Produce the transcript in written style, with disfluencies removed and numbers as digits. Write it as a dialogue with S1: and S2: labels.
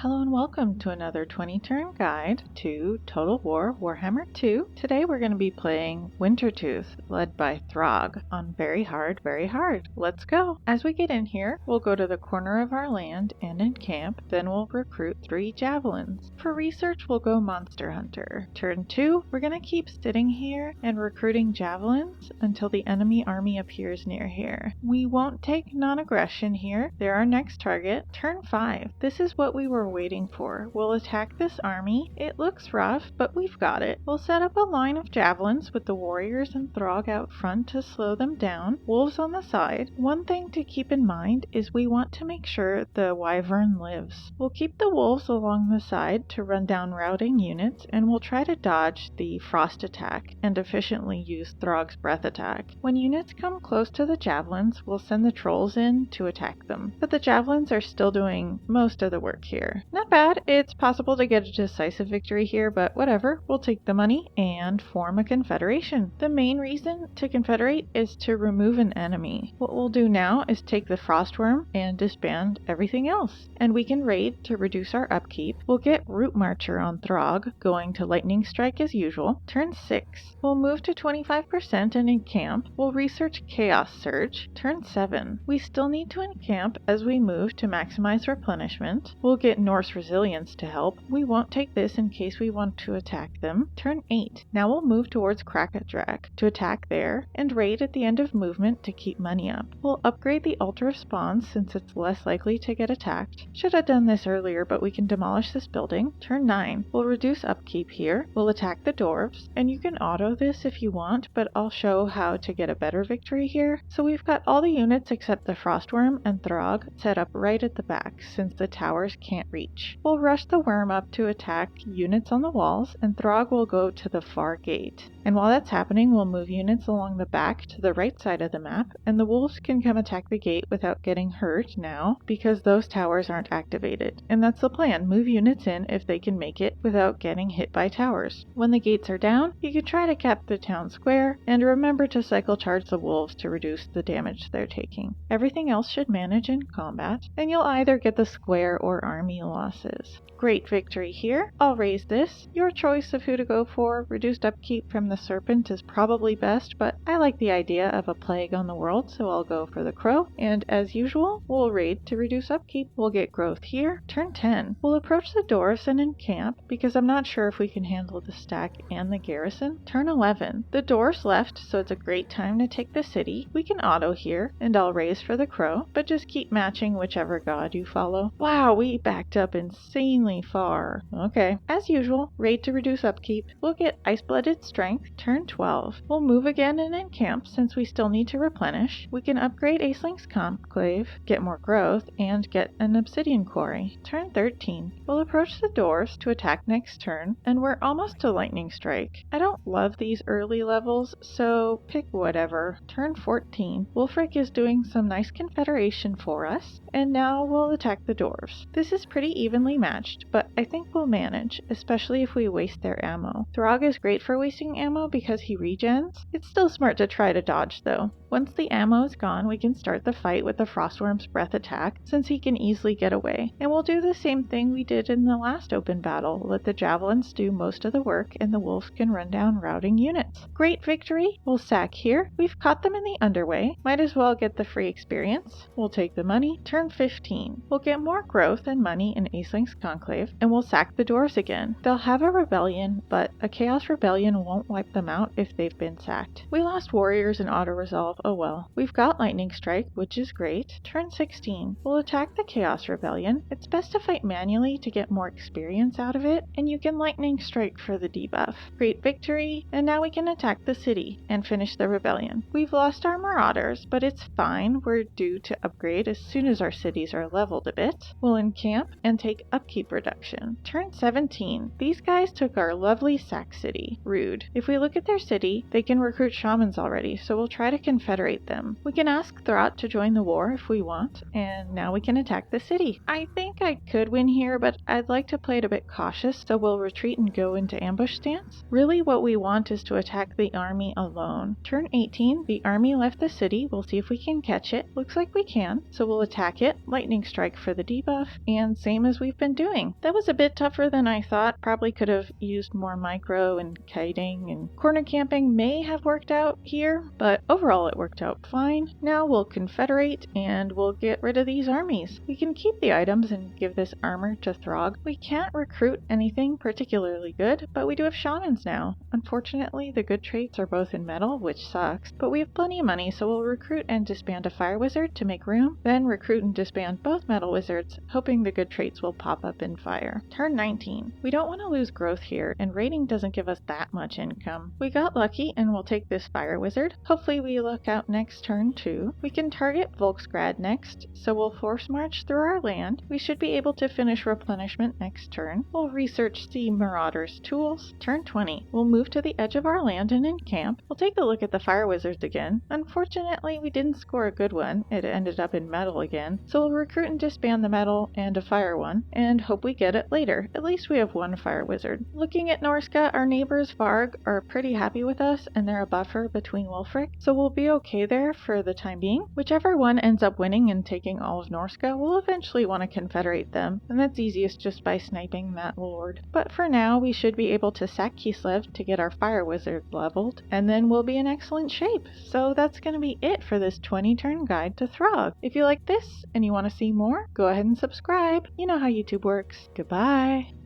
S1: Hello and welcome to another 20-turn guide to Total War Warhammer 2. Today we're going to be playing Wintertooth, led by Throgg, on Very Hard, Very Hard. Let's go! As we get in here, we'll go to the corner of our land and encamp, then we'll recruit 3 javelins. For research, we'll go Monster Hunter. Turn 2, we're going to keep sitting here and recruiting javelins until the enemy army appears near here. We won't take non-aggression here. They're our next target. Turn 5, this is what we were waiting for. We'll attack this army. It looks rough, but we've got it. We'll set up a line of javelins with the warriors and Throgg out front to slow them down, wolves on the side. One thing to keep in mind is we want to make sure the wyvern lives. We'll keep the wolves along the side to run down routing units, and we'll try to dodge the frost attack and efficiently use Throgg's breath attack. When units come close to the javelins, we'll send the trolls in to attack them, but the javelins are still doing most of the work here. Not bad. It's possible to get a decisive victory here, but whatever. We'll take the money and form a confederation. The main reason to confederate is to remove an enemy. What we'll do now is take the frostworm and disband everything else, and we can raid to reduce our upkeep. We'll get Root Marcher on Throgg, going to Lightning Strike as usual. Turn 6, we'll move to 25% and encamp. We'll research Chaos Surge. Turn 7, we still need to encamp as we move to maximize replenishment. We'll get Norse Resilience to help. We won't take this in case we want to attack them. Turn 8. Now we'll move towards Krakatrak to attack there, and raid at the end of movement to keep money up. We'll upgrade the Altar of Spawns since it's less likely to get attacked. Should have done this earlier, but we can demolish this building. Turn 9. We'll reduce upkeep here. We'll attack the dwarves, and you can auto this if you want, but I'll show how to get a better victory here. So we've got all the units except the Frostworm and Throgg set up right at the back since the towers can't reach. We'll rush the worm up to attack units on the walls, and Throgg will go to the far gate. And while that's happening, we'll move units along the back to the right side of the map, and the wolves can come attack the gate without getting hurt now because those towers aren't activated. And that's the plan, move units in if they can make it without getting hit by towers. When the gates are down, you can try to cap the town square, and remember to cycle charge the wolves to reduce the damage they're taking. Everything else should manage in combat, and you'll either get the square or army losses. Great victory here. I'll raise this. Your choice of who to go for. Reduced upkeep from the serpent is probably best, but I like the idea of a plague on the world, so I'll go for the crow. And as usual, we'll raid to reduce upkeep. We'll get growth here. Turn 10. We'll approach the dwarves and encamp because I'm not sure if we can handle the stack and the garrison. Turn 11. The dwarves left, so it's a great time to take the city. We can auto here, and I'll raise for the crow, but just keep matching whichever god you follow. Wow, we backed up insanely far. Okay. As usual, raid to reduce upkeep. We'll get Ice-Blooded Strength. Turn 12. We'll move again and encamp since we still need to replenish. We can upgrade Aceling's Conclave, get more growth, and get an Obsidian Quarry. Turn 13. We'll approach the dwarves to attack next turn, and we're almost to Lightning Strike. I don't love these early levels, so pick whatever. Turn 14. Wulfric is doing some nice confederation for us, and now we'll attack the dwarves. This is pretty evenly matched, but I think we'll manage, especially if we waste their ammo. Throgg is great for wasting ammo because he regens. It's still smart to try to dodge though. Once the ammo is gone, we can start the fight with the Frostworm's breath attack since he can easily get away. And we'll do the same thing we did in the last open battle. Let the javelins do most of the work and the wolves can run down routing units. Great victory. We'll sack here. We've caught them in the underway. Might as well get the free experience. We'll take the money. Turn 15. We'll get more growth and money in Aceling's Conclave, and we'll sack the dwarves again. They'll have a rebellion, but a chaos rebellion won't wipe them out if they've been sacked. We lost warriors in auto-resolve. Oh well. We've got Lightning Strike, which is great. Turn 16. We'll attack the Chaos Rebellion. It's best to fight manually to get more experience out of it, and you can Lightning Strike for the debuff. Great victory, and now we can attack the city and finish the rebellion. We've lost our Marauders, but it's fine. We're due to upgrade as soon as our cities are leveled a bit. We'll encamp and take upkeep reduction. Turn 17. These guys took our lovely Sack City. Rude. If If we look at their city, they can recruit shamans already, so we'll try to confederate them. We can ask Throgg to join the war if we want, and now we can attack the city. I think I could win here, but I'd like to play it a bit cautious, so we'll retreat and go into ambush stance. Really what we want is to attack the army alone. Turn 18, the army left the city. We'll see if we can catch it. Looks like we can, so we'll attack it. Lightning strike for the debuff, and same as we've been doing. That was a bit tougher than I thought. Probably could have used more micro and kiting, and corner camping may have worked out here, but overall it worked out fine. Now we'll confederate and we'll get rid of these armies. We can keep the items and give this armor to Throgg. We can't recruit anything particularly good, but we do have shamans now. Unfortunately, the good traits are both in metal, which sucks, but we have plenty of money, so we'll recruit and disband a fire wizard to make room, then recruit and disband both metal wizards, hoping the good traits will pop up in fire. Turn 19. We don't want to lose growth here, and raiding doesn't give us that much income. We got lucky, and we'll take this fire wizard. Hopefully we look out next turn too. We can target Volksgrad next, so we'll force march through our land. We should be able to finish replenishment next turn. We'll research the Marauder's tools. Turn 20. We'll move to the edge of our land and encamp. We'll take a look at the fire wizards again. Unfortunately, we didn't score a good one. It ended up in metal again, so we'll recruit and disband the metal and a fire one, and hope we get it later. At least we have one fire wizard. Looking at Norska, our neighbors Varg are pretty happy with us, and they're a buffer between Wulfric, so we'll be okay there for the time being. Whichever one ends up winning and taking all of Norska, we'll eventually want to confederate them, and that's easiest just by sniping that lord. But for now, we should be able to sack Kislev to get our fire wizard leveled, and then we'll be in excellent shape. So that's going to be it for this 20-turn guide to Throgg. If you like this and you want to see more, go ahead and subscribe. You know how YouTube works. Goodbye!